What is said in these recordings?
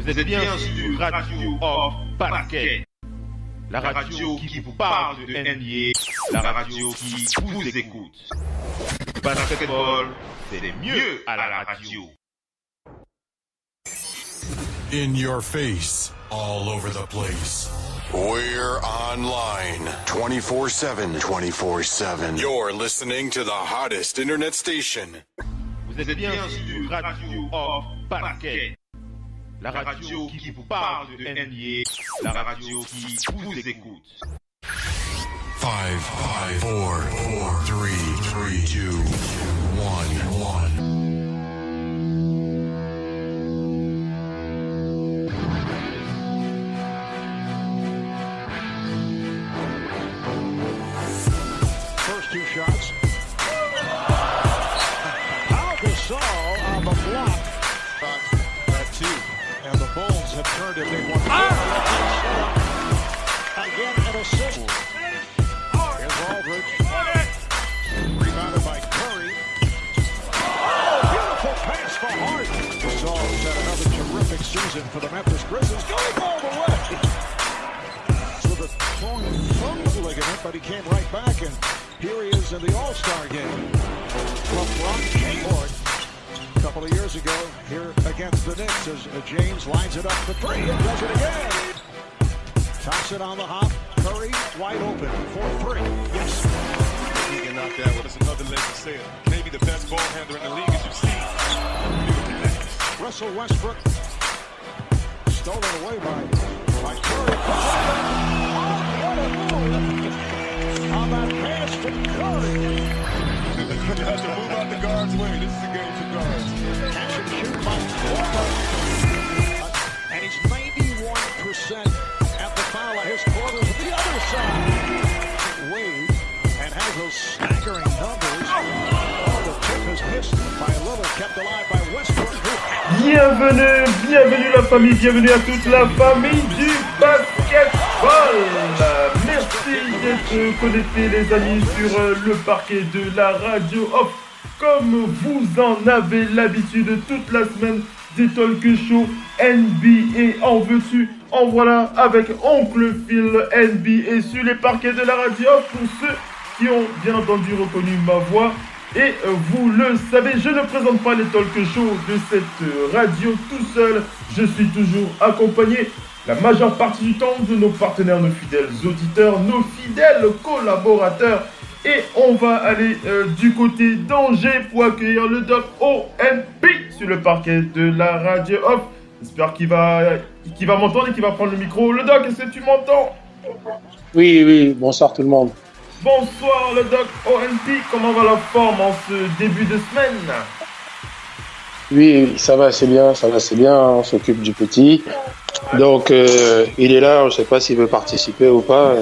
Vous êtes bien sur Radio Off Basket, la radio qui vous parle de NBA, la radio qui vous écoute. Basketball, c'est mieux à la radio. In your face, all over the place. We're online 24/7. 24/7. You're listening to the hottest internet station. Vous êtes bien sur Radio Off Basket, la radio qui vous parle de NBA, la radio qui vous écoute. 5, 4, 3, 2, 1. Two shots. Pau Gasol on the block. That two. And the Bulls have turned it. They want again an assist. Here's Aldridge. Rebounded by Curry. Oh, beautiful pass for Harden. Gasol's had another terrific season for the Memphis Grizzlies. Going all the way. With a torn thumb ligament, but he came right back and here he is in the All-Star game. LeBron Kmart a couple of years ago here against the Knicks as James lines it up for three and does it again. Toss it on the hop. Curry wide open for three. Yes. He can knock that one. That's another leg to say it. Maybe the best ball handler in the league as you've seen. Russell Westbrook stolen away by Curry. What a move! On that pass from Curry. You have to move out the guard's way. This is a game for guards. Catch and shoot by Porter. And he's 91% at the foul at his quarters to the other side. Wade and has those staggering numbers. Oh, the tip is missed by Lillard, kept alive by Westbrook. Bienvenue la famille, bienvenue à toute la famille du basketball. Merci d'être connectés les amis sur le parquet de la radio off. Comme vous en avez l'habitude toute la semaine, des talk shows NBA en veux-tu, en voilà avec Oncle Phil NBA sur les parquets de la radio off pour ceux qui ont bien entendu reconnu ma voix. Et vous le savez, je ne présente pas les talk shows de cette radio tout seul. Je suis toujours accompagné la majeure partie du temps de nos partenaires, nos fidèles auditeurs, nos fidèles collaborateurs. Et on va aller du côté d'Angers pour accueillir le Doc OMP sur le parquet de la radio off. J'espère qu'il va m'entendre et qu'il va prendre le micro. Le Doc, est-ce que tu m'entends? Oui, bonsoir tout le monde. Bonsoir le Doc ONP, comment va la forme en ce début de semaine? Oui, ça va, c'est bien, on s'occupe du petit. Donc, il est là, je ne sais pas s'il veut participer ou pas.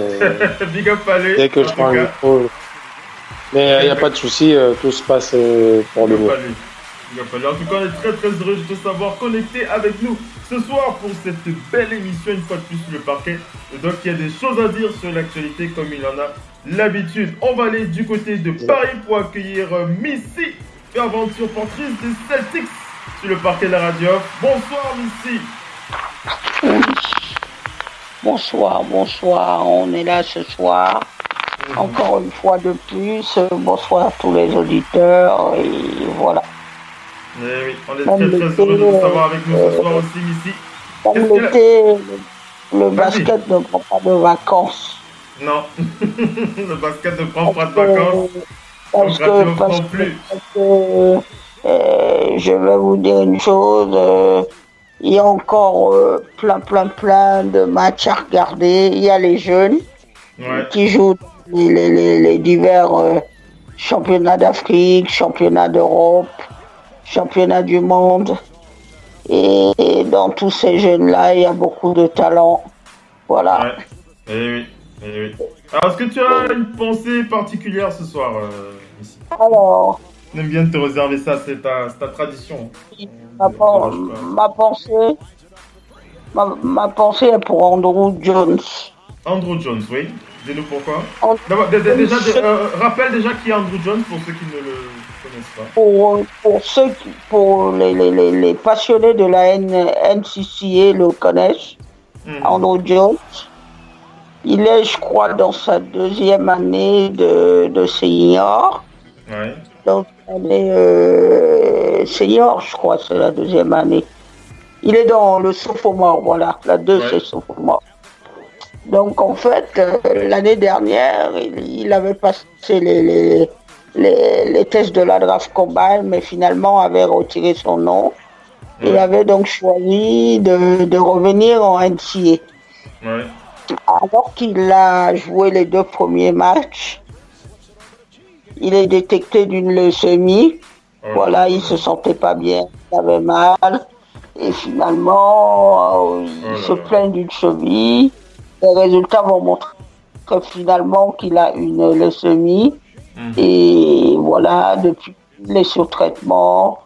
Big up à lui. Dès que je prends le micro. Mais il n'y a pas de souci, tout se passe pour le mieux. En tout cas, on est très très heureux de te savoir connecté avec nous ce soir pour cette belle émission, une fois de plus sur le parquet. Donc il y a des choses à dire sur l'actualité comme il en a l'habitude. On va aller du côté de Paris pour accueillir Missy, fervente supportrice des Celtics sur le parquet de la radio. Bonsoir Missy. Bonsoir, on est là ce soir. Encore une fois de plus, bonsoir à tous les auditeurs et voilà. Oui, on est très très heureux de vous savoir avec nous ce soir aussi, Missy. Comme l'été, le basket ne prend pas de vacances. Non, le basket ne prend pas de vacances. Parce que je vais vous dire une chose, il y a encore plein de matchs à regarder. Il y a les jeunes qui jouent les divers championnats d'Afrique, championnats d'Europe, championnats du monde. Et dans tous ces jeunes-là, il y a beaucoup de talent. Voilà. Ouais. Oui. Alors, est-ce que tu as une pensée particulière ce soir ici? Alors, on aime bien te réserver ça, c'est ta tradition. Ma pensée est pour Andrew Jones. Andrew Jones, oui. Dis-nous pourquoi. Rappelle déjà qui est Andrew Jones pour ceux qui ne le Pour les passionnés de la NCCA le connaissent, Andrew Jones. Il est, je crois, dans sa deuxième année de senior. Ouais. Donc, année senior, je crois, c'est la deuxième année. Il est dans le sophomore, voilà. La 2, c'est sophomore. Donc, en fait, l'année dernière, il avait passé les tests de la draft combine, mais finalement avait retiré son nom. Il avait donc choisi de revenir en NCA. Ouais. Alors qu'il a joué les 2 premiers matchs, il est détecté d'une leucémie. Voilà, il se sentait pas bien, il avait mal. Et finalement, il se plaint d'une cheville. Les résultats vont montrer finalement qu'il a une leucémie. Et voilà, depuis qu'il est sur traitement,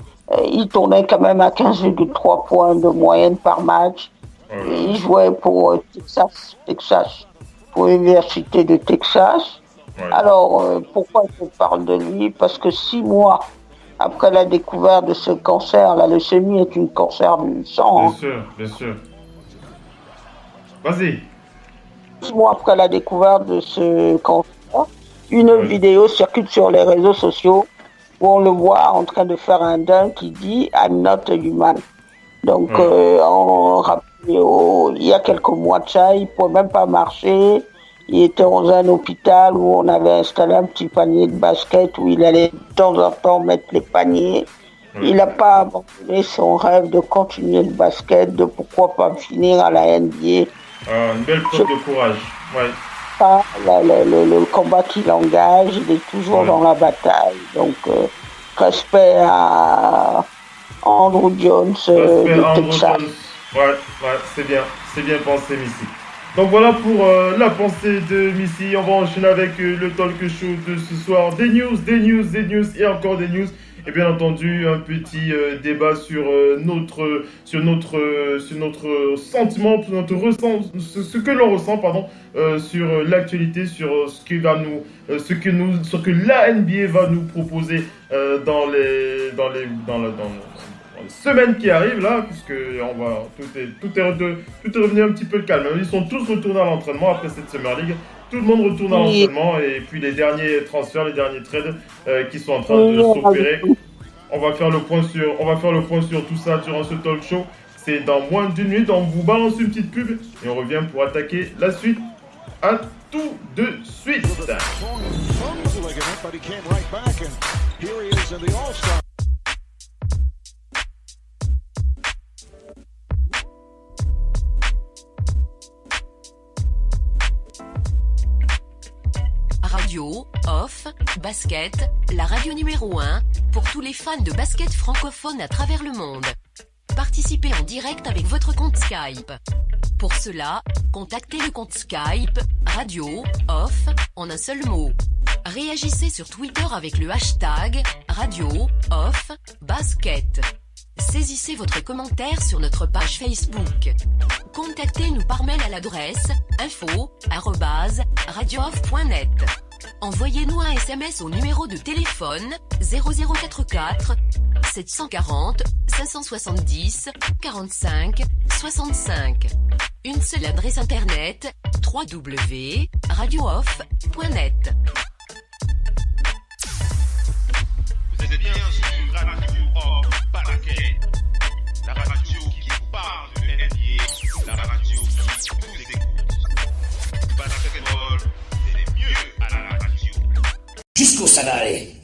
il tournait quand même à 15,3 points de moyenne par match. Et il jouait pour Texas, pour l'Université de Texas. Alors, pourquoi je parle de lui? Parce que 6 mois après la découverte de ce cancer, la leucémie est un cancer du sang. Bien sûr. Vas-y. 6 mois après la découverte de ce cancer, une vidéo circule sur les réseaux sociaux où on le voit en train de faire un dunk qui dit « I'm not a human ». Donc, il y a quelques mois de ça, il ne pouvait même pas marcher. Il était dans un hôpital où on avait installé un petit panier de basket où il allait de temps en temps mettre les paniers. Il n'a pas abandonné son rêve de continuer le basket, de pourquoi pas finir à la NBA. Une belle preuve de courage. Ouais. Le combat qu'il engage, il est toujours dans la bataille. Donc, respect à Andrew Jones de Texas. Ouais, c'est bien pensé, Missy. Donc voilà pour la pensée de Missy. On va enchaîner avec le talk show de ce soir. Des news et encore des news. Et bien entendu, un petit débat sur notre sentiment, ce que l'on ressent, sur l'actualité, sur ce que la NBA va nous proposer dans les semaines qui arrivent là, puisque tout est revenu un petit peu calme. Ils sont tous retournés à l'entraînement après cette Summer League. Tout le monde retourne à l'entraînement et puis les derniers transferts, les derniers trades qui sont en train de s'opérer. On va faire le point sur tout ça durant ce talk show. C'est dans moins d'1 minute. On vous balance une petite pub et on revient pour attaquer la suite. À tout de suite. Radio, off, basket, la radio numéro 1 pour tous les fans de basket francophone à travers le monde. Participez en direct avec votre compte Skype. Pour cela, contactez le compte Skype Radio, off, en un seul mot. Réagissez sur Twitter avec le hashtag Radio, off, basket. Saisissez votre commentaire sur notre page Facebook. Contactez-nous par mail à l'adresse info@radiooff.net. Envoyez-nous un SMS au numéro de téléphone 0044 740 570 45 65. Une seule adresse internet www.radiooff.net. Vous êtes bien sur Radio Off Basket, la radio qui vous parle de NBA, la radio qui vous écoute. Basketball, c'est mieux à la radio. Jusqu'où ça va aller?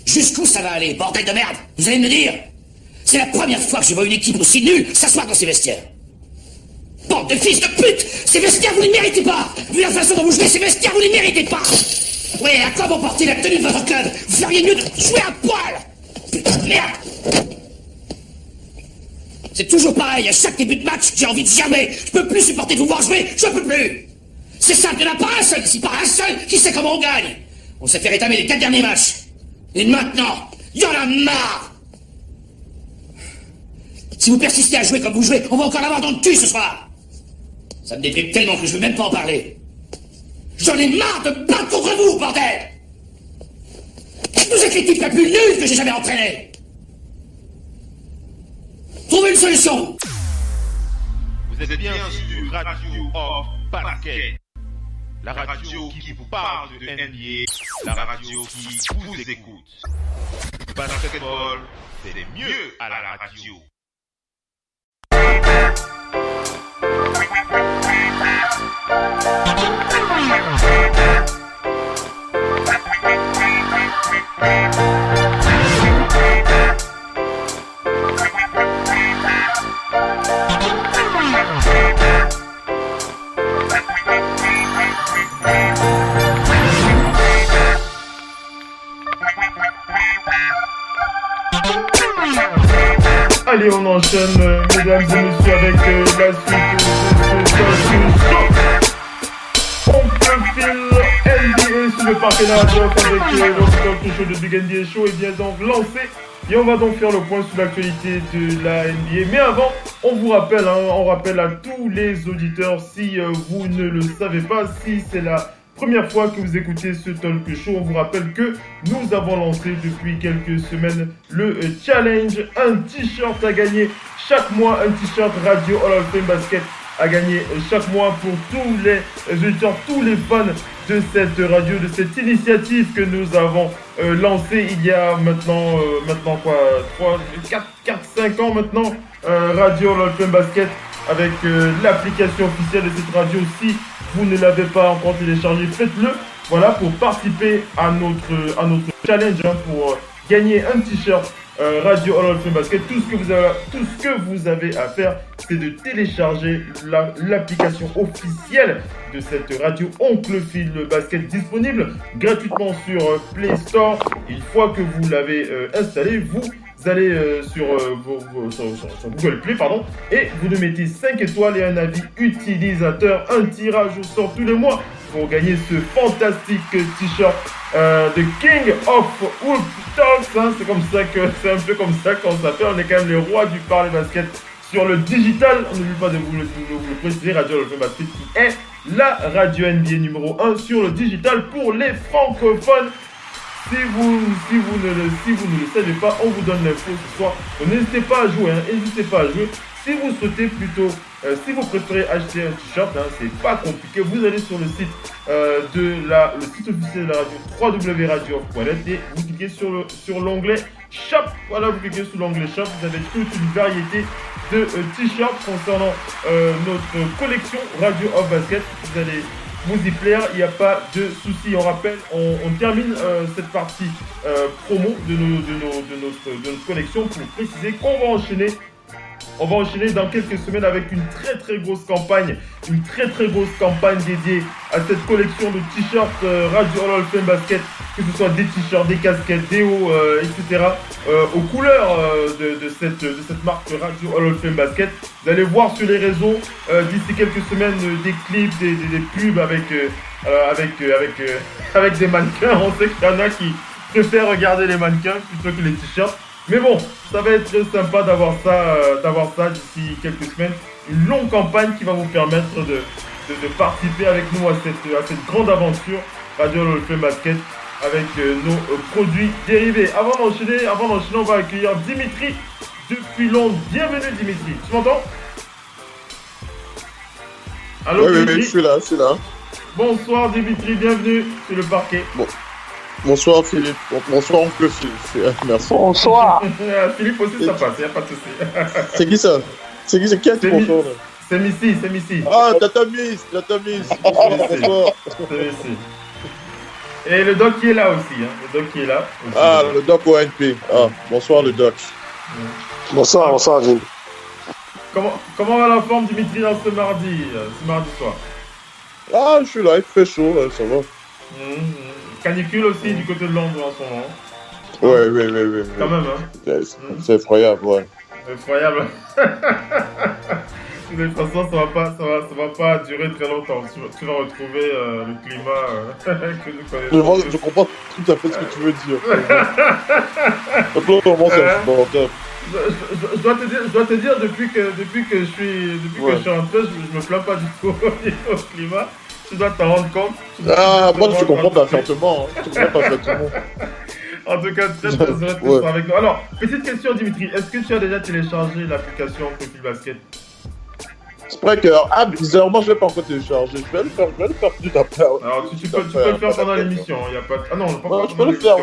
Jusqu'où ça va aller, bordel de merde? Vous allez me dire? C'est la première fois que je vois une équipe aussi nulle s'asseoir dans ces vestiaires. Bande de fils de pute! Ces vestiaires, vous ne les méritez pas! Vu la façon dont vous jouez ces vestiaires, vous ne les méritez pas! Ouais, à quoi bon porter la tenue de votre club? Vous feriez mieux de jouer à poil! Putain de merde! C'est toujours pareil, à chaque début de match, j'ai envie de germer. Je peux plus supporter de vous voir jouer, je peux plus! C'est simple, il n'y en a pas un seul ici, pas un seul qui sait comment on gagne! On s'est fait rétamer les 4 derniers matchs. Et maintenant, il y en a marre! Si vous persistez à jouer comme vous jouez, on va encore l'avoir dans le cul ce soir! Ça me déprime tellement que je veux même pas en parler. J'en ai marre de battre contre vous, bordel! Vous êtes l'équipe la plus nulle que j'ai jamais entraînée. Trouvez une solution. Vous êtes bien sur Radio Off Basket. La radio qui vous parle de NBA, la radio qui vous écoute. Basketball, c'est les mieux à la radio. Allez, on enchaîne, mesdames et messieurs, avec la suite de ce show. On profile NBA sur le parquet de la radio avec le show de Big NBA Show est bien donc lancé. Et on va donc faire le point sur l'actualité de la NBA. Mais avant, on vous rappelle, on rappelle à tous les auditeurs, si vous ne le savez pas, si c'est la première fois que vous écoutez ce talk show, on vous rappelle que nous avons lancé depuis quelques semaines le challenge, un t-shirt à gagner chaque mois, un t-shirt Radio Hall of Fame Basket à gagner chaque mois pour tous les auditeurs, tous les fans de cette radio, de cette initiative que nous avons lancée il y a maintenant 4-5 ans maintenant, Radio Hall of Fame Basket avec l'application officielle de cette radio. Si vous ne l'avez pas encore téléchargé, faites-le. Voilà, pour participer à notre challenge, pour gagner un t-shirt Radio Hall of Fame Basket. Tout ce que vous avez à faire, c'est de télécharger l'application officielle de cette radio Oncle Phil Basket, disponible gratuitement sur Play Store. Une fois que vous l'avez installé, vous allez sur Google Play, et vous nous mettez 5 étoiles et un avis utilisateur. Un tirage au sort tous les mois pour gagner ce fantastique t-shirt de King of Wolf Talks. C'est un peu comme ça qu'on s'appelle. On est quand même les rois du parler basket sur le digital. On n'oublie pas de vous le préciser, Radio Hall of Fame Basket qui est la radio NBA numéro 1 sur le digital pour les francophones. Si vous ne le savez pas, on vous donne l'info ce soir. Donc n'hésitez pas à jouer, n'hésitez pas à jouer. Si vous souhaitez plutôt, si vous préférez acheter un t-shirt, c'est pas compliqué. Vous allez sur le site le site officiel de la radio, www.radiooff.net, et vous cliquez sur l'onglet Shop. Voilà, vous cliquez sur l'onglet Shop. Vous avez toute une variété de t-shirts concernant notre collection Radio Off Basket. Vous allez vous y plaire, il n'y a pas de souci. On rappelle, on termine cette partie promo de notre collection pour préciser qu'on va enchaîner. On va enchaîner dans quelques semaines avec une très grosse campagne, dédiée à cette collection de t-shirts Radio Hall of Fame Basket, que ce soit des t-shirts, des casquettes, des hauts, etc. Aux couleurs de cette marque Radio Hall of Fame Basket. Vous allez voir sur les réseaux d'ici quelques semaines des clips, des pubs avec des mannequins. On sait qu'il y en a qui préfèrent regarder les mannequins plutôt que les t-shirts. Mais bon, ça va être sympa d'avoir ça d'ici quelques semaines. Une longue campagne qui va vous permettre de participer avec nous à cette grande aventure Radio Hall of Fame Basket avec nos produits dérivés. Avant d'enchaîner, on va accueillir Dimitri depuis Londres. Bienvenue Dimitri, tu m'entends? Allô Dimitri? Oui, je suis là. Bonsoir Dimitri, bienvenue sur le parquet. Bon. Bonsoir Philippe, bonsoir oncle Philippe, merci. Bonsoir. Philippe aussi ça passe, il n'y a pas de souci. C'est qui ça? C'est qui a dit bonsoir là? C'est Missy. Ah, Tatamis. Bonsoir. C'est Missy. Et le doc qui est là aussi, le doc qui est là. Ah, le doc ONP. Ah, bonsoir le doc. Bonsoir Jim. Comment va la forme Dimitri dans ce mardi soir? Ah, je suis là, il fait chaud, ça va. Canicule aussi du côté de Londres en ce moment. Oui. Quand même, C'est effroyable, ouais. Effroyable. De toute façon, ça va pas durer très longtemps. Tu vas retrouver le climat que nous connaissons. Je comprends tout à fait ce que tu veux dire. Je dois te dire depuis que je suis rentré, je me plains pas du tout au niveau climat. Tu dois t'en rendre compte. Moi je te comprends parfaitement. En tout cas, très heureux avec nous. Alors, petite question, Dimitri. Est-ce que tu as déjà téléchargé l'application Profil Basket? Spreaker. Ah, bizarrement, je ne l'ai pas encore téléchargé. Je vais le faire tout après. Alors, tu peux le faire pendant l'émission. Il y a pas... Ah non, je peux le faire.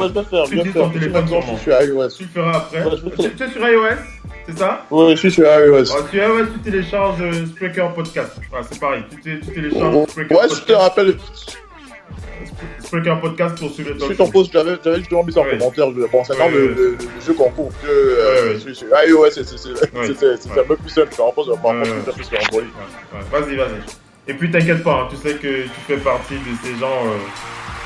Tu utilises ton téléphone sûrement. Je suis sur iOS. Tu le feras après. Tu es sur iOS? C'est ça? Oui, je suis sur iOS. Sur iOS, tu télécharges Spreaker Podcast. Voilà, c'est pareil. Tu télécharges Spreaker Podcast. Ouais, je te rappelle. Spreaker Podcast pour suivre le talk. Sur ton post, j'avais justement mis ça en commentaire. Bon, c'est le jeu concours que sur iOS, c'est un peu plus simple. En poste, on va plus sur Android. Vas-y. Et puis t'inquiète pas, hein, tu sais que tu fais partie de ces gens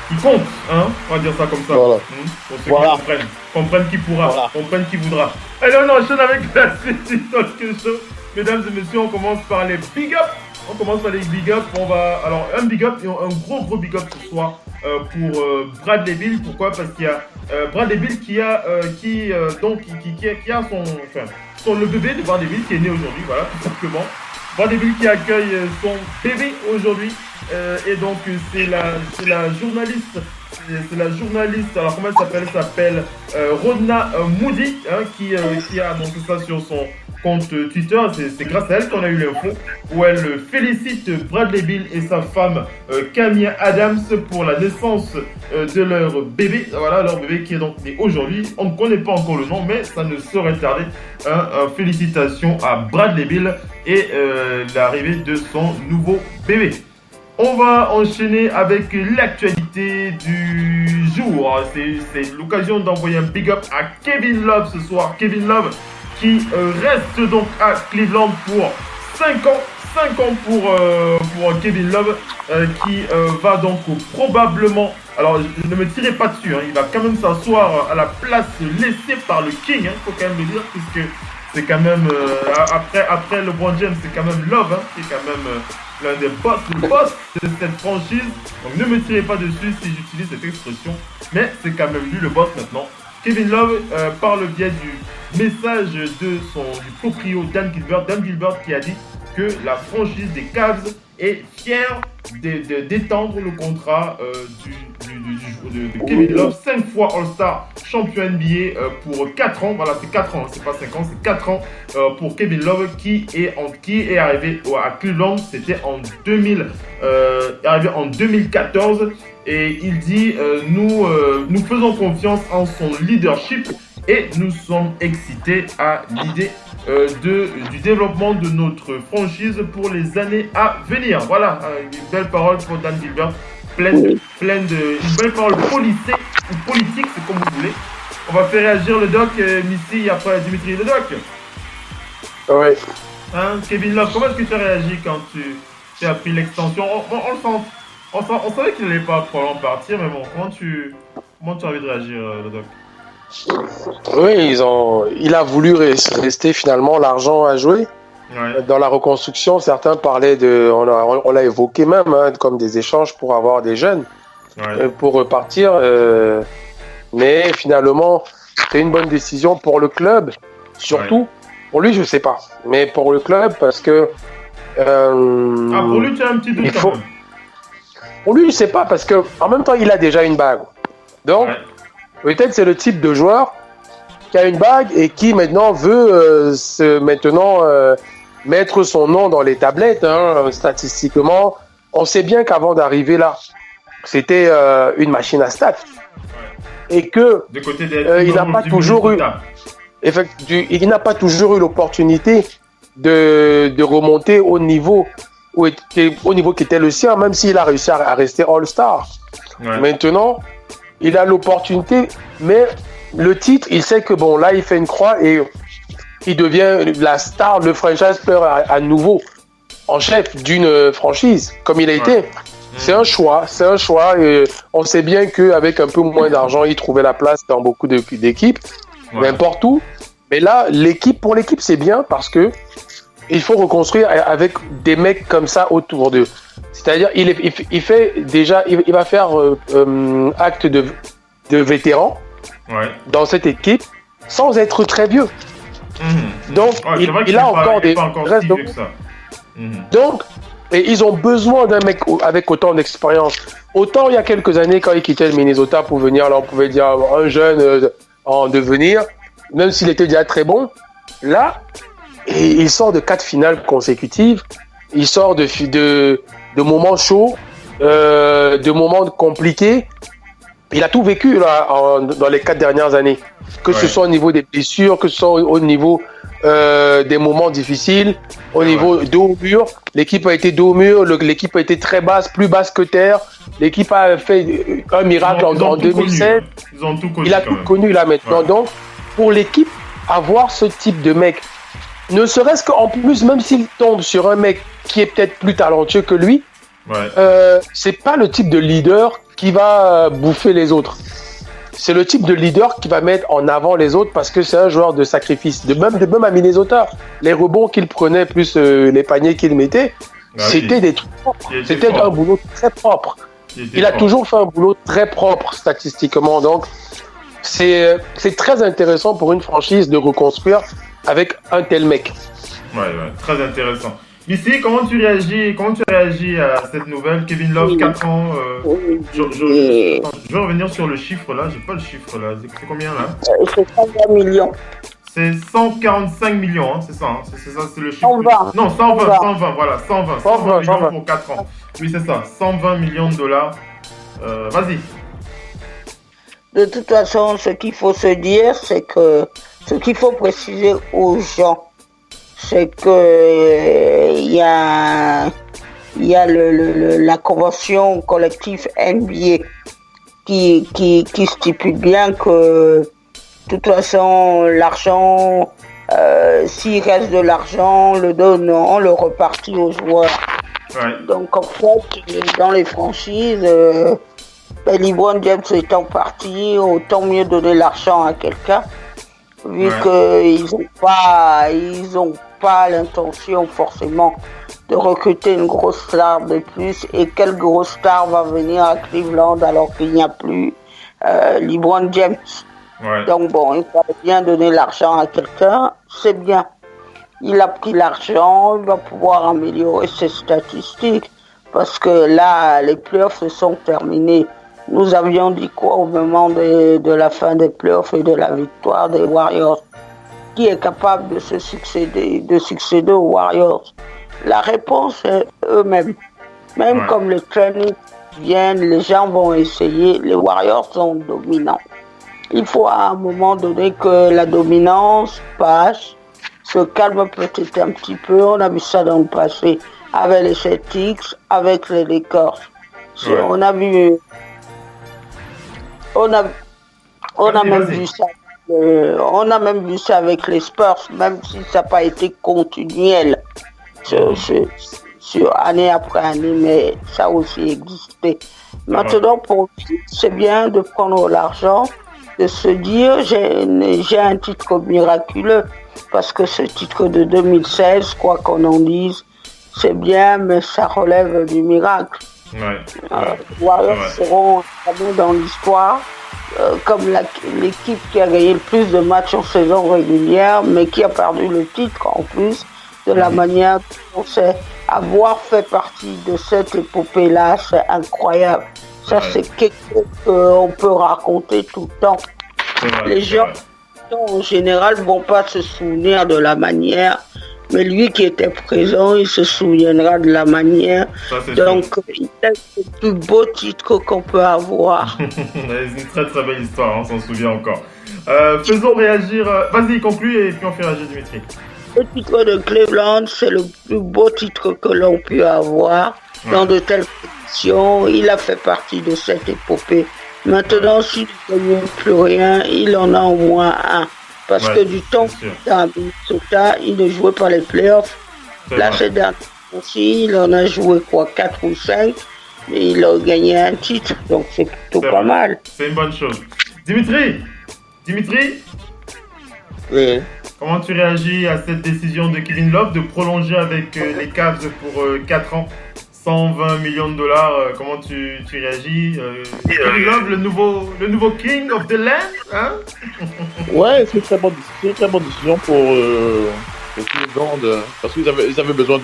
qui comptent, hein, on va dire ça comme ça. Voilà. Pour ceux qui comprennent qui pourra, comprennent qui voudra. Allez, on enchaîne avec la suite du talk show. Mesdames et messieurs, on commence par les big up. Alors un big up et un gros big up ce soir pour Bradley Beal. Pourquoi? Parce qu'il y a Bradley Beal qui a le bébé de Bradley Beal qui est né aujourd'hui, voilà, tout simplement. Bradley Beal qui accueille son bébé aujourd'hui et donc c'est la journaliste. Alors comment elle s'appelle Rodna Moody, hein, qui a annoncé ça sur son compte Twitter. C'est grâce à elle qu'on a eu l'info où elle félicite Bradley Beal et sa femme Camille Adams pour la naissance de leur bébé. Voilà, leur bébé qui est donc né aujourd'hui. On ne connaît pas encore le nom, mais ça ne saurait tarder. Félicitations à Bradley Beal et l'arrivée de son nouveau bébé. On va enchaîner avec l'actualité du jour. C'est l'occasion d'envoyer un big up à Kevin Love ce soir. Kevin Love qui reste donc à Cleveland pour 5 ans. 5 ans pour Kevin Love qui va donc probablement... Alors, ne me tirez pas dessus, hein, il va quand même s'asseoir à la place laissée par le King, hein, faut quand même le dire, puisque c'est quand même... après LeBron James, c'est quand même Love, hein, qui est quand même... l'un des boss de cette franchise. Donc ne me tirez pas dessus si j'utilise cette expression, mais c'est quand même lui le boss maintenant. Kevin Love, par le biais du message du proprio Dan Gilbert qui a dit que la franchise des Cavs est fière d'étendre le contrat de Kevin Love, 5 fois All-Star, champion NBA pour 4 ans. Voilà, c'est 4 ans, c'est pas 5 ans, c'est 4 ans pour Kevin Love qui est arrivé à Cleveland. C'était arrivé en 2014 et il dit nous faisons confiance en son leadership et nous sommes excités à l'idée du développement de notre franchise pour les années à venir. Voilà, une belle parole pour Dan Gilbert, une belle parole politique, c'est comme vous voulez. On va faire réagir le doc, Missy, après Dimitri le doc. Ouais. Hein, Kevin Love, comment est-ce que tu as réagi quand tu as pris l'extension? On savait qu'il n'allait pas probablement partir, mais bon, comment tu as envie de réagir, le doc? Oui, il a voulu rester finalement, l'argent à jouer. Ouais. Dans la reconstruction, certains parlaient on l'a évoqué même, hein, comme des échanges pour avoir des jeunes, pour repartir. Mais finalement, c'est une bonne décision pour le club, surtout. Pour lui, je sais pas, mais pour le club, parce que... pour lui, tu as un petit doute quand même. Pour lui, je sais pas, parce que en même temps, il a déjà une bague. Donc... Peut-être c'est le type de joueur qui a une bague et qui maintenant veut mettre son nom dans les tablettes. Hein, statistiquement, on sait bien qu'avant d'arriver là, c'était une machine à stats et que il n'a pas toujours eu l'opportunité de remonter au niveau qui était le sien, même s'il a réussi à rester All-Star. Ouais. Maintenant, il a l'opportunité, mais le titre, il sait que bon, là, il fait une croix et il devient la star, le franchise player à nouveau en chef d'une franchise, comme il a été. C'est un choix. Et on sait bien qu'avec un peu moins d'argent, il trouvait la place dans beaucoup d'équipes, n'importe où. Mais là, pour l'équipe, c'est bien parce que il faut reconstruire avec des mecs comme ça autour d'eux. C'est-à-dire, il fait déjà, il va faire acte de vétéran dans cette équipe sans être très vieux. Donc, il a encore des restes. Donc, Et ils ont besoin d'un mec avec autant d'expérience. Autant il y a quelques années, quand il quittait le Minnesota pour venir, là, on pouvait dire un jeune en devenir, même s'il était déjà très bon. Là, il sort de 4 finales consécutives. Il sort de moments chauds, de moments compliqués. Il a tout vécu là, dans les 4 dernières années. Que ce soit au niveau des blessures, que ce soit au niveau des moments difficiles, au niveau dos au mur. L'équipe a été dos au mur, l'équipe a été très basse, plus basse que terre. L'équipe a fait un miracle en 2016. Ils ont tout connu. Il a tout connu là maintenant. Donc, pour l'équipe, avoir ce type de mec, ne serait-ce qu'en plus, même s'il tombe sur un mec qui est peut-être plus talentueux que lui, c'est pas le type de leader qui va bouffer les autres. C'est le type de leader qui va mettre en avant les autres parce que c'est un joueur de sacrifice. De même à Minnesota, les rebonds qu'il prenait plus les paniers qu'il mettait, c'était des trucs propres. C'était un boulot très propre. Il a toujours fait un boulot très propre statistiquement. Donc, c'est très intéressant pour une franchise de reconstruire avec un tel mec. Ouais, très intéressant. Ici, comment tu réagis à cette nouvelle? Kevin Love, 4 ans. Je vais revenir sur le chiffre là. J'ai pas le chiffre là. C'est combien là? C'est 120 millions. C'est 145 millions, hein, c'est ça. C'est ça, c'est le chiffre. 120. Non, 120, voilà. 120 millions pour 4 ans. Oui, c'est ça. 120 millions de dollars. Vas-y. De toute façon, ce qu'il faut se dire, c'est que ce qu'il faut préciser aux gens, c'est que il y a la convention collective NBA qui stipule bien que de toute façon l'argent, s'il reste de l'argent, on le repartit aux joueurs. Donc en fait, dans les franchises, LeBron James étant parti, autant mieux donner l'argent à quelqu'un, vu qu'ils ont pas l'intention forcément de recruter une grosse star de plus. Et quelle grosse star va venir à Cleveland alors qu'il n'y a plus LeBron James? Donc bon, il fallait bien donner l'argent à quelqu'un, c'est bien. Il a pris l'argent, il va pouvoir améliorer ses statistiques, parce que là, les playoffs se sont terminés. Nous avions dit quoi au moment de la fin des playoffs et de la victoire des Warriors? Qui est capable de succéder aux Warriors? La réponse est eux-mêmes. Même comme les trainings viennent, les gens vont essayer. Les Warriors sont dominants. Il faut à un moment donné que la dominance passe, se calme peut-être un petit peu. On a vu ça dans le passé avec les Celtics, avec les Lakers. On a vu... On a même vu ça avec les Spurs, même si ça n'a pas été continuel sur année après année, mais ça a aussi existé. Maintenant, pour lui, c'est bien de prendre l'argent, de se dire j'ai un titre miraculeux, parce que ce titre de 2016, quoi qu'on en dise, c'est bien, mais ça relève du miracle. Les Warriors seront dans l'histoire comme l'équipe qui a gagné le plus de matchs en saison régulière, mais qui a perdu le titre en plus, de la manière dont on sait. Avoir fait partie de cette épopée-là, c'est incroyable. Ça, c'est quelque chose qu'on peut raconter tout le temps. Les gens, en général, ne vont pas se souvenir de la manière, mais lui qui était présent, il se souviendra de la manière. Donc, il est le plus beau titre qu'on peut avoir. C'est une très très belle histoire, on s'en souvient encore. Faisons réagir. Vas-y, conclue et puis on fait réagir Dimitri. Le titre de Cleveland, c'est le plus beau titre que l'on peut avoir dans de telles conditions. Il a fait partie de cette épopée. Maintenant, s'il ne gagne plus rien, il en a au moins un. Parce que du temps à Minnesota, il ne jouait pas les playoffs. Là, ces derniers aussi, il en a joué 4 ou 5, mais il a gagné un titre, donc c'est plutôt pas mal. C'est une bonne chose. Dimitri, oui. Comment tu réagis à cette décision de Kevin Love de prolonger avec les Cavs pour 4 ans, 120 millions de dollars? Comment tu réagis? Kevin Love, le nouveau king of the land, hein? Ouais, c'est une très bonne décision pour Cleveland, parce qu'ils avaient besoin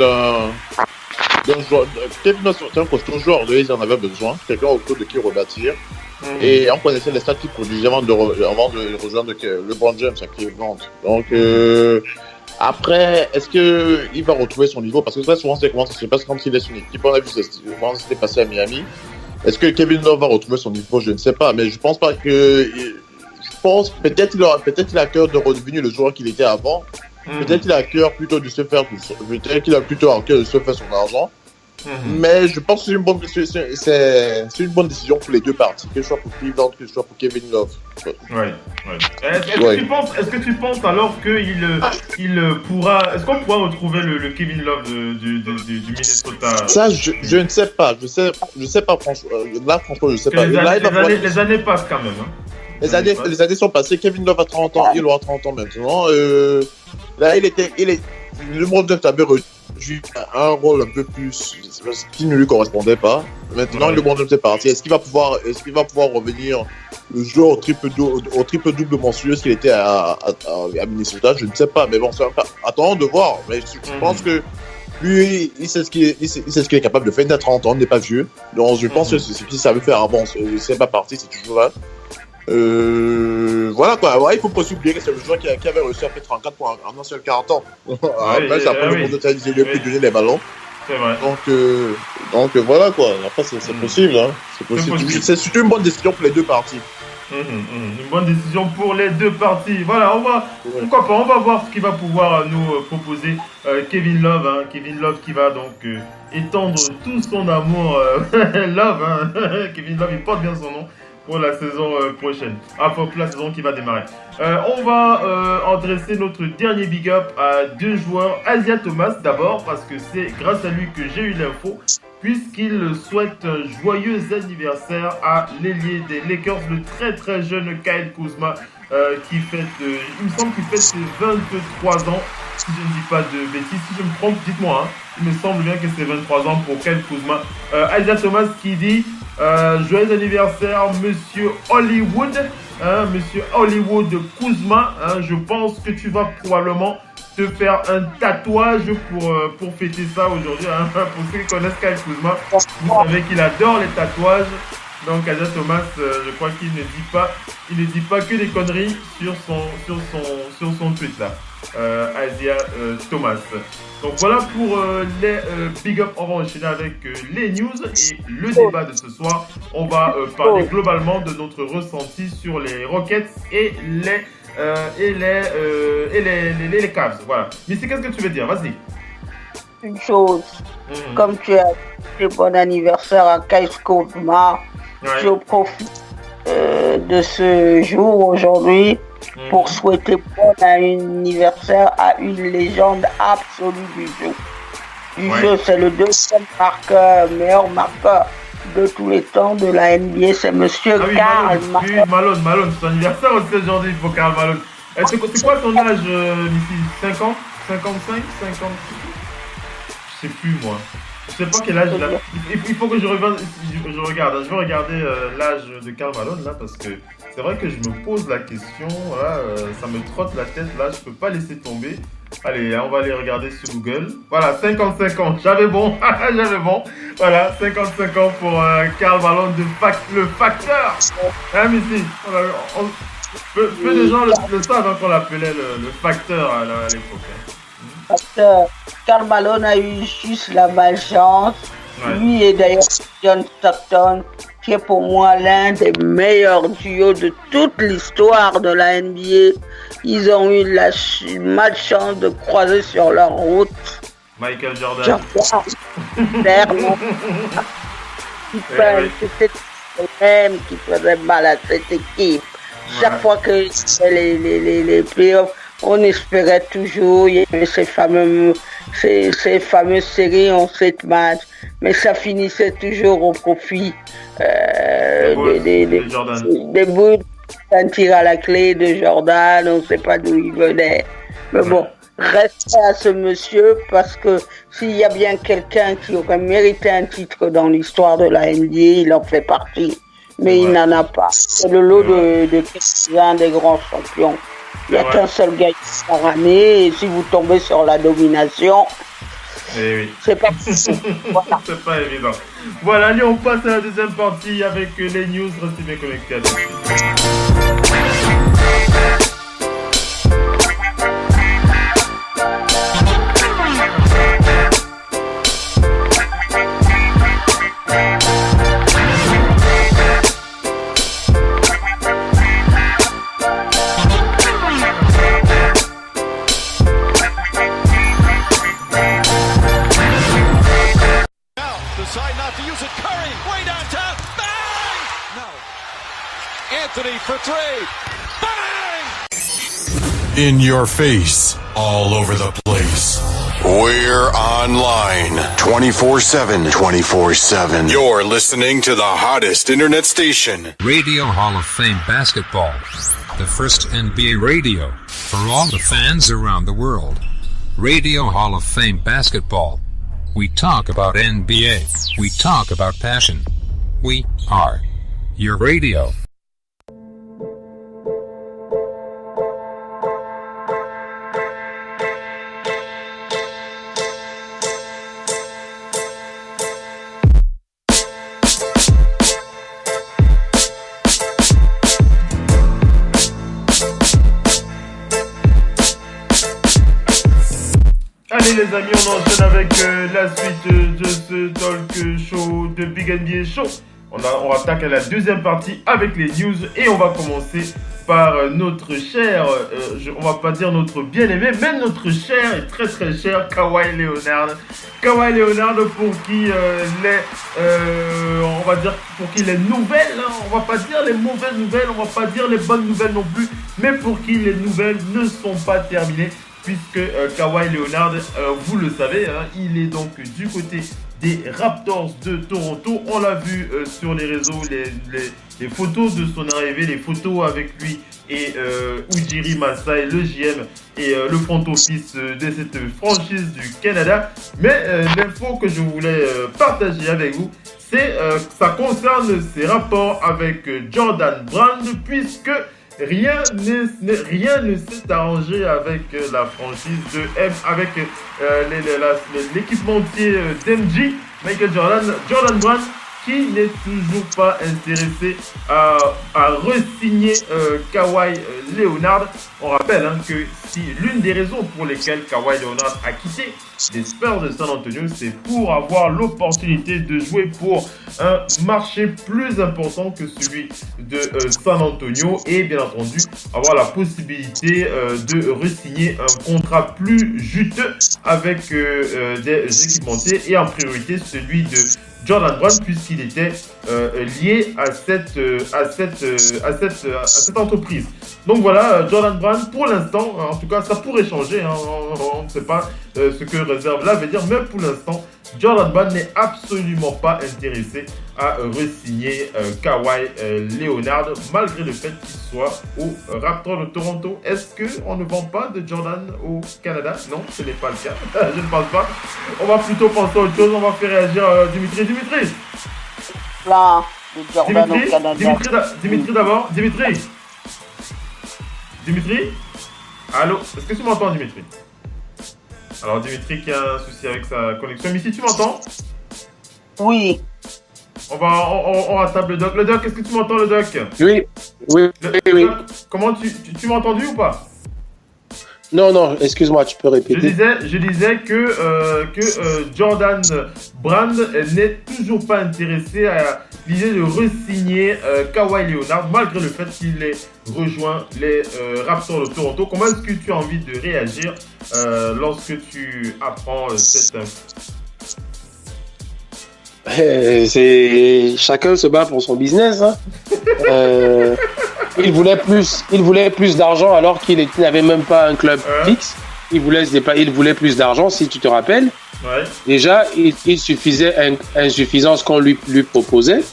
Kevin Love, c'est un costaud joueur, ils en avaient besoin, quelqu'un autour de qui rebâtir. Et on connaissait les stats qu'il produisait avant de rejoindre LeBron James à Cleveland. Donc, après, est-ce qu'il va retrouver son niveau? Parce que très souvent, c'est comment ça se passe quand il est sur une équipe. On a vu comment c'était passé à Miami. Est-ce que Kevin Love va retrouver son niveau? Je ne sais pas, mais je pense pas que. Je pense peut-être qu'il a à cœur de redevenir le joueur qu'il était avant. Peut-être qu'il a à cœur plutôt de se faire, peut-être qu'il a plutôt à cœur de se faire son argent. Mais je pense que c'est une bonne décision pour les deux parties, que ce soit pour Cleveland, que ce soit pour Kevin Love. Est-ce que tu penses alors qu'il pourra, est-ce qu'on pourra retrouver le Kevin Love du Minnesota? Ça, je ne sais pas. Je sais pas franchement. Là, franchement, je sais pas. Les années passent quand même. Hein. Les années sont passées. Kevin Love a 30 ans, il aura 30 ans maintenant. Là, le monde de Taber joue un rôle un peu plus qui ne lui correspondait pas. Maintenant, le monde est parti. Est-ce qu'il va pouvoir revenir le joueur au triple double monstrueux qu'il était à Minnesota? Je ne sais pas, mais bon, attendons de voir. Mais je pense que lui, il sait ce qu'il est capable de faire. Il a 30 ans, il n'est pas vieux. Donc, je pense que c'est ce qu'il savait faire avant. C'est pas parti, c'est toujours là. Voilà quoi, il faut pas s'oublier que c'est le joueur qui avait réussi à faire 34 points en un seul 40 ans. Après, le monde de il lui a pu donner les ballons. C'est vrai. Donc voilà quoi, après c'est possible. Hein. C'est possible. C'est surtout une bonne décision pour les deux parties. Une bonne décision pour les deux parties. Voilà, pourquoi pas, on va voir ce qu'il va pouvoir nous proposer Kevin Love. Hein. Kevin Love qui va donc étendre tout son amour. Love, hein. Kevin Love, il porte bien son nom. Pour la saison prochaine, pour la saison qui va démarrer. On va adresser notre dernier big up à deux joueurs. Isaiah Thomas d'abord, parce que c'est grâce à lui que j'ai eu l'info, puisqu'il souhaite un joyeux anniversaire à l'ailier des Lakers, le très très jeune Kyle Kuzma, qui fête, il me semble qu'il fête ses 23 ans, si je ne dis pas de bêtises. Si je me trompe, dites-moi, hein. Il me semble bien que c'est 23 ans pour Kyle Kuzma. Isaiah Thomas qui dit... joyeux anniversaire, monsieur Hollywood, monsieur Hollywood Kuzma. Je pense que tu vas probablement te faire un tatouage pour fêter ça aujourd'hui. Pour ceux qui connaissent Kyle Kuzma, vous savez qu'il adore les tatouages. Donc Isaiah Thomas, je crois qu'il ne dit pas que des conneries sur son tweet là. Isaiah Thomas. Donc voilà pour les big up. On va enchaîner avec les news et le débat de ce soir. On va parler globalement de notre ressenti sur les Rockets et les Cavs. Voilà. Missy, qu'est-ce que tu veux dire? Vas-y. Une chose, comme tu as dit, bon anniversaire à Kyle Kuzma, je profite de ce jour aujourd'hui pour souhaiter bon anniversaire à une légende absolue du jeu. C'est le deuxième meilleur marqueur de tous les temps de la NBA, c'est monsieur Karl Malone. Malone, c'est son anniversaire aussi aujourd'hui pour Karl Malone. C'est quoi ton âge, Missy? 5 ans? 55? 50? Je sais plus moi. Je sais pas quel âge il a. Il faut que je regarde. Je vais regarder l'âge de Karl Malone là parce que c'est vrai que je me pose la question. Voilà, ça me trotte la tête là. Je peux pas laisser tomber. Allez, on va aller regarder sur Google. Voilà, 55 ans. J'avais bon. Voilà, 55 ans pour Karl Malone, le facteur. Hein, Missy? Peu de gens le savent hein, qu'on l'appelait le facteur à l'époque. Hein. Karl Malone a eu juste la malchance. Lui et d'ailleurs John Stockton, qui est pour moi l'un des meilleurs duos de toute l'histoire de la NBA. Ils ont eu la malchance de croiser sur leur route Michael Jordan. C'était le même qui faisait mal à cette équipe. Chaque fois que les playoffs, on espérait toujours, il y avait ces fameuses séries en 7 matchs, mais ça finissait toujours au profit des bouts, un tir à la clé de Jordan, on ne sait pas d'où il venait. Mais bon, restez à ce monsieur, parce que s'il y a bien quelqu'un qui aurait mérité un titre dans l'histoire de la NBA, il en fait partie. Mais il n'en a pas. C'est le lot de quelques-uns des grands champions. Il n'y a qu'un seul gars par année, et si vous tombez sur la domination, Oui. C'est pas voilà. C'est pas évident. Voilà, allez, on passe à la deuxième partie avec les news. Restez bien connectés. Decide not to use it. Curry, way downtown. Bang! No. Anthony for three. Bang! In your face, all over the place. We're online 24/7. 24/7. You're listening to the hottest internet station. Radio Hall of Fame Basketball. The first NBA radio for all the fans around the world. Radio Hall of Fame Basketball. We talk about NBA. We talk about passion. We are your radio. Allez les amis, on enchaîne avec la suite de ce talk show de Big NBA Show. On attaque à la deuxième partie avec les news et on va commencer par notre cher, on va pas dire notre bien-aimé, mais notre cher et très très cher Kawhi Leonard. Kawhi Leonard pour qui on va dire pour qui les nouvelles, hein, on va pas dire les mauvaises nouvelles, on va pas dire les bonnes nouvelles non plus, mais pour qui les nouvelles ne sont pas terminées. Puisque Kawhi Leonard, vous le savez, hein, il est donc du côté des Raptors de Toronto. On l'a vu sur les réseaux, les photos de son arrivée, les photos avec lui et Ujiri Masai, le GM et le front office de cette franchise du Canada. Mais l'info que je voulais partager avec vous, c'est ça concerne ses rapports avec Jordan Brand, puisque rien ne s'est arrangé avec la franchise de avec l'équipementier d'MJ, Michael Jordan Brand, qui n'est toujours pas intéressé à re-signer Kawhi Leonard. On rappelle que si l'une des raisons pour lesquelles Kawhi Leonard a quitté les Spurs de San Antonio, c'est pour avoir l'opportunité de jouer pour un marché plus important que celui de San Antonio et bien entendu avoir la possibilité de re-signer un contrat plus juteux avec des équipementiers et en priorité celui de Jordan Brand, puisqu'il était lié à cette entreprise. Donc voilà, Jordan Brand, pour l'instant, en tout cas, ça pourrait changer. Hein, on ne sait pas ce que réserve l'avenir, mais pour l'instant, Jordan Brand n'est absolument pas intéressé à re-signer Kawhi Leonard, malgré le fait qu'il soit au Raptors de Toronto. Est-ce qu'on ne vend pas de Jordan au Canada? Non, ce n'est pas le cas. Je ne pense pas. On va plutôt penser à autre chose. On va faire réagir Dimitri. Là, de Jordan au Canada. Dimitri d'abord. Dimitri. Allô? Est-ce que tu m'entends, Dimitri? Alors, Dimitri qui a un souci avec sa connexion. Mais si tu m'entends? Oui. On rattrape le doc. Le doc, est-ce que tu m'entends, le doc? Oui. Le doc, comment tu m'as entendu ou pas? Non, excuse-moi, tu peux répéter. Je disais que Jordan Brand n'est toujours pas intéressé à l'idée de re-signer Kawhi Leonard, malgré le fait qu'il ait rejoint les Raptors de Toronto. Comment est-ce que tu as envie de réagir lorsque tu apprends cette info? Chacun se bat pour son business. Hein. Il voulait plus d'argent alors qu'il n'avait même pas un club fixe. Il voulait plus d'argent, si tu te rappelles. Ouais. Déjà, il suffisait insuffisant ce qu'on lui proposait.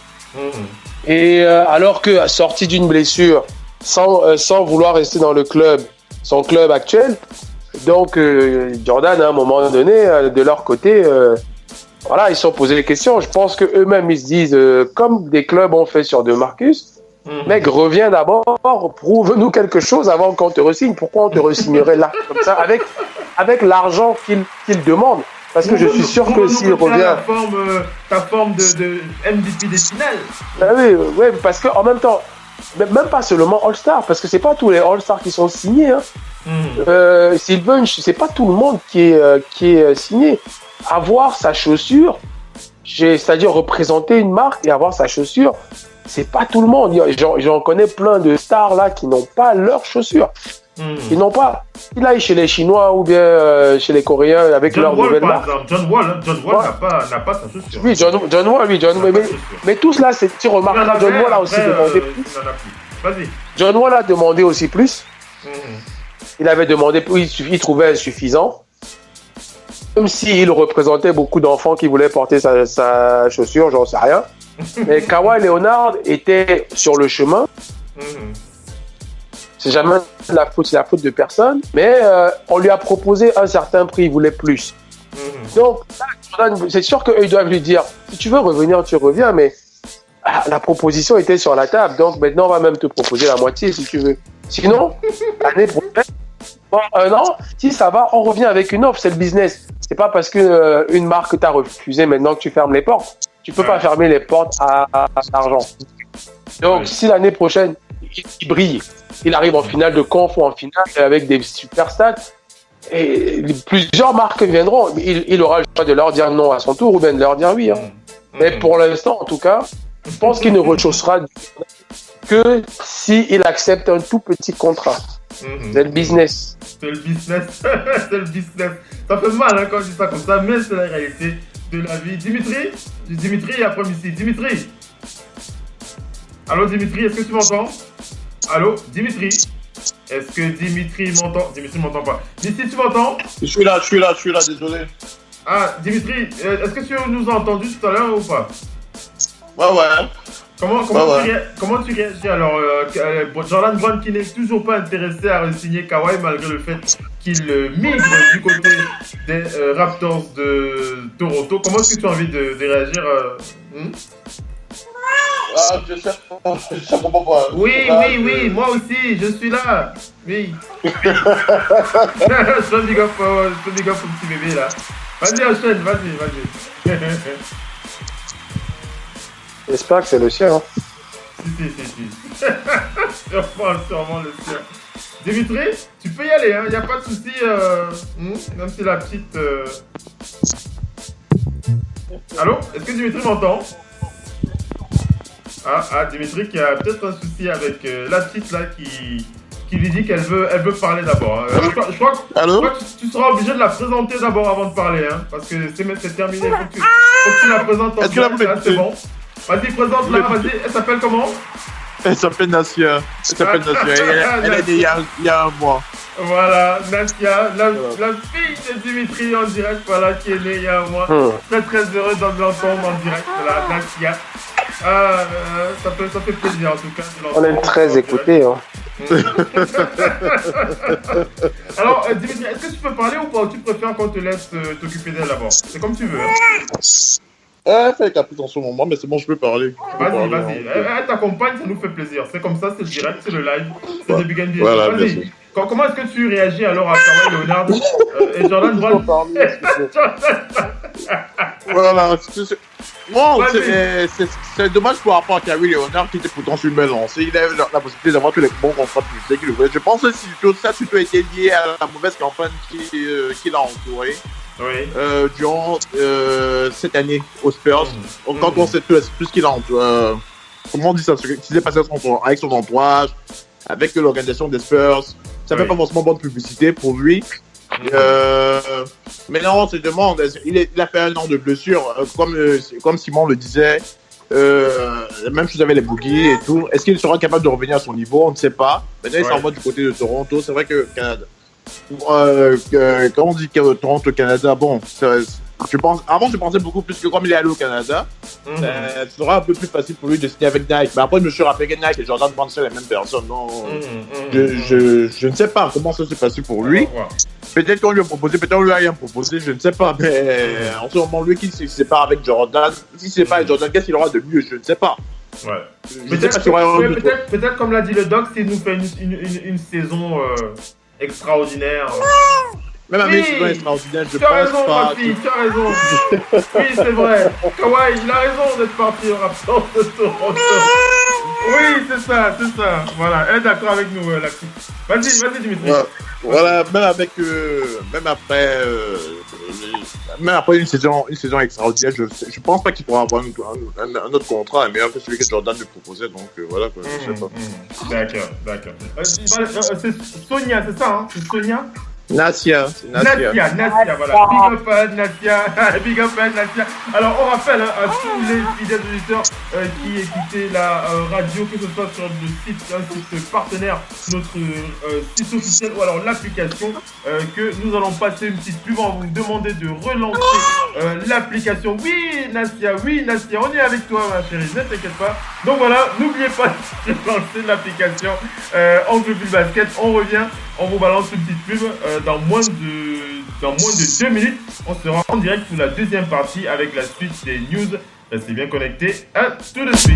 Et alors que sorti d'une blessure, sans vouloir rester dans son club actuel, donc Jordan, à un moment donné, de leur côté, voilà, ils se sont posé des questions. Je pense qu'eux-mêmes, ils se disent, comme des clubs ont fait sur DeMarcus, mec, reviens d'abord, prouve-nous quelque chose avant qu'on te re-signe. Pourquoi on te re-signerait là, comme ça, avec l'argent qu'il demande? Parce que je suis sûr que s'il revient... Ta forme de MVP des finales. Oui, parce qu'en même temps, même pas seulement All-Star, parce que c'est pas tous les All-Stars qui sont signés. Hein. Sylvain, c'est pas tout le monde qui est signé. Avoir sa chaussure, c'est-à-dire représenter une marque et avoir sa chaussure, c'est pas tout le monde. J'en connais plein de stars là qui n'ont pas leur chaussure. Ils n'ont pas. Il aille chez les Chinois ou bien chez les Coréens avec leur nouvelle marque. John Wall n'a pas sa chaussure. Oui, John Wall, mais tous là, tu remarques, John Wall a aussi demandé plus. Vas-y. John Wall a demandé aussi plus. Il avait demandé, il trouvait insuffisant. Comme s'il représentait beaucoup d'enfants qui voulaient porter sa chaussure, j'en sais rien. Mais Kawhi Leonard était sur le chemin. C'est jamais c'est la faute de personne. Mais on lui a proposé un certain prix, il voulait plus. Donc, c'est sûr qu'eux, ils doivent lui dire, si tu veux revenir, tu reviens, mais la proposition était sur la table. Donc maintenant, on va même te proposer la moitié si tu veux. Sinon, l'année prochaine, dans 1 an, si ça va, on revient avec une offre, c'est le business. C'est pas parce que une marque t'a refusé maintenant que tu fermes les portes. Tu peux pas fermer les portes à l'argent. Donc si l'année prochaine, il brille, il arrive en finale de conf ou en finale avec des super stats, et plusieurs marques viendront, il aura le choix de leur dire non à son tour ou bien de leur dire oui. Hein. Mais pour l'instant, en tout cas, je pense qu'il ne rechaussera que s'il accepte un tout petit contrat. C'est le business. C'est le business. C'est le business. Ça fait mal hein, quand je dis ça comme ça, mais c'est la réalité de la vie. Dimitri, après ici. Dimitri. Allô, Dimitri, est-ce que tu m'entends? Allô, Dimitri. Est-ce que Dimitri m'entend? Dimitri ne m'entend pas. Dimitri, tu m'entends? Je suis là, désolé. Ah, Dimitri, est-ce que tu nous as entendu tout à l'heure ou pas? Ouais. Comment tu réagis alors Jordan Brown qui n'est toujours pas intéressé à re-signer Kawhi malgré le fait qu'il migre du côté des Raptors de Toronto. Comment est-ce que tu as envie de réagir Je sais pas. Oui, moi aussi, je suis là. Oui. Je big up au petit bébé là. Vas-y, enchaîne, vas-y. J'espère que c'est le sien. Hein. Si. Sûrement le sien. Dimitri, tu peux y aller, hein. Y a pas de souci. Même si la petite. Allô? Est-ce que Dimitri m'entend? Ah, Dimitri qui a peut-être un souci avec la petite là qui lui dit qu'elle veut parler d'abord. Je crois que tu seras obligé de la présenter d'abord avant de parler, hein, parce que c'est terminé. Faut que tu la présentes en direct, là, c'est bon. Vas-y, présente-la, vas-y. Elle s'appelle comment? Elle s'appelle Nassia. Elle est née il y a un mois. Voilà, Nassia, la fille de Dimitri en direct, voilà, qui est née il y a un mois. Très très heureux de l'entendre en direct, voilà, Nassia. Ça fait plaisir en tout cas. On est très écoutés. Hein. Alors, Dimitri, est-ce que tu peux parler ou pas? Tu préfères qu'on te laisse t'occuper d'elle d'abord? C'est comme tu veux. Hein. Elle fait caprice en ce moment, mais c'est bon, je peux parler. Vas-y. Elle t'accompagne, ça nous fait plaisir. C'est comme ça, c'est le direct, c'est le live, c'est le Big NBA. Voilà, vas-y. Comment est-ce que tu réagis alors à Kawhi Leonard et Jordan Brown? Voilà, bon, c'est dommage par rapport à Kawhi Leonard qui était potentiellement lancé. Il avait la possibilité d'avoir tous les bons contrats publics qu'il voulait. Je pense que ça a plutôt été lié à la mauvaise campagne qui l'a entouré. Oui. Durant cette année aux Spurs. Quand on sait tout ce qu'il a entouré. Comment on dit ça? Ce qui s'est passé avec son entourage, avec l'organisation des Spurs. Ça fait pas forcément bonne publicité pour lui. Mais non, on se demande, il a fait 1 an de blessure, comme Simon le disait, même chose avec les boogies et tout. Est-ce qu'il sera capable de revenir à son niveau? On ne sait pas. Maintenant, il s'en va du côté de Toronto. C'est vrai que Canada. Quand on dit Toronto-Canada, bon, avant je pensais beaucoup plus que comme il est allé au Canada, ça sera un peu plus facile pour lui de signer avec Nike. Mais après, je me suis rappelé que Nike et Jordan Brown, c'est les mêmes personnes. Non, je ne sais pas comment ça s'est passé pour lui. Peut-être qu'on lui a proposé, peut-être qu'on lui a rien proposé, je ne sais pas. Mais en ce moment, lui qui se sépare avec Jordan, si c'est pas avec Jordan, qu'est-ce qu'il aura de mieux? Je ne sais pas. Ouais. Peut-être comme l'a dit le doc, s'il nous fait une saison extraordinaire. Même avec une saison extraordinaire, je pense raison, pas. Rafi, tu as raison. Oui, c'est vrai. Kawhi, il a raison d'être parti en absence de Toronto. Oui, c'est ça. Voilà, elle est d'accord avec nous, la coupe. Vas-y, Dimitri. Voilà, même après une saison extraordinaire, je pense pas qu'il pourra avoir un autre contrat, mais que celui que Jordan lui proposait, donc voilà, quoi, je sais pas. D'accord. C'est Sonia, c'est ça, hein? C'est Sonia? Nasia, voilà. Big up Nasia. Alors, on rappelle à tous les fidèles auditeurs qui écoutaient la radio, que ce soit sur le site, un site partenaire, notre site officiel ou alors l'application, que nous allons passer une petite pub. On va vous demander de relancer l'application. Oui, Nasia, on est avec toi, ma chérie, ne t'inquiète pas. Donc voilà, n'oubliez pas de lancer l'application Angle Bulle Basket. On revient, on vous balance une petite pub. Dans moins de 2 minutes, on sera en direct pour la deuxième partie avec la suite des news. Restez bien connectés. À tout de suite.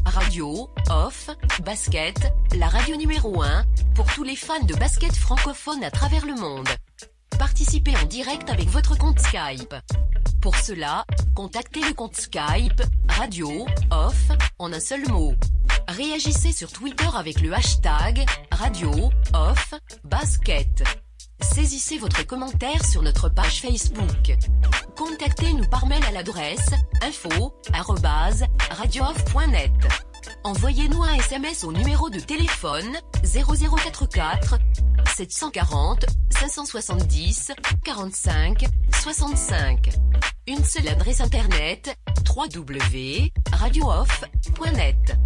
Radio, off, basket, la radio numéro 1 pour tous les fans de basket francophone à travers le monde. Participez en direct avec votre compte Skype. Pour cela, contactez le compte Skype Radio Off en un seul mot. Réagissez sur Twitter avec le hashtag Radio Off Basket. Saisissez votre commentaire sur notre page Facebook. Contactez-nous par mail à l'adresse info@radiooff.net. Envoyez-nous un SMS au numéro de téléphone 0044 740 570 45 65. Une seule adresse internet www.radiooff.net.